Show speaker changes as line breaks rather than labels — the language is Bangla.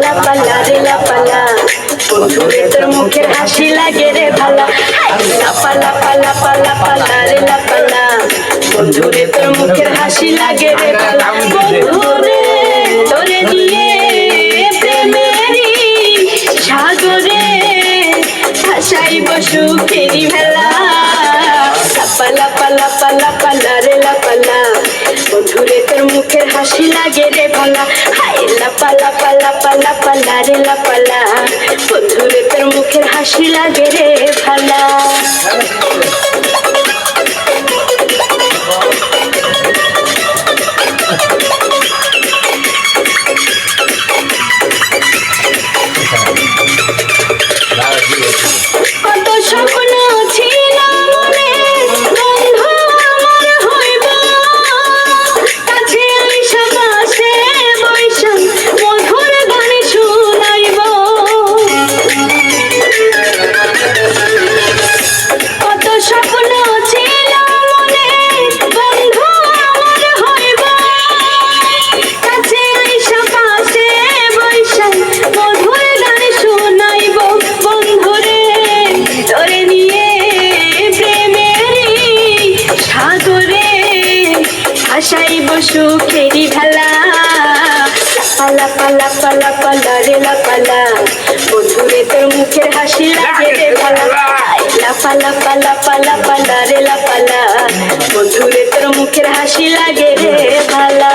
লাপালা রে লাপালা বন্ধুরে তোর মুখের হাসি লাগে রে ভালা লাপালা পালা পালা পালা রে লাপালা বন্ধুরে তোর মুখের হাসি লাগে রে ভালা বন্ধুরে তোরে নিয়ে প্রেমেরই সাগরে ভাসাইব সুখেরই ভেলা লাপালা পালা পালা পালা রে লাপালা বন্ধুরে তোর মুখের হাসি লাগে রে ভালা হাই লাপালা পালা পালা পালা রে লাপালা বন্ধুরে তোর মুখের হাসি লাগে রে ভালা কত স্বপ্ন ছিল মনে বন্ধু আমার হইব কাছে আইসা পাশে বৈশা মধুর গান শুনাইব কত স্বপ্ন ছিল মনে বন্ধু আমার হইব কাছে আইসা পাশে বৈশা মধুর গান শুনাইব বন্ধুরে তোরে নিয়ে প্রেমেরই সাগরে ভাসাইব সুখেরই ভেলা লাপালা পালা পালা পালা রে লাপালা বন্ধুরে তোর মুখের হাসি লাগে রে ভালা লাপালা পালা পালা পালা রে লাপালা বন্ধুরে তোর মুখের হাসি লাগে রে ভালা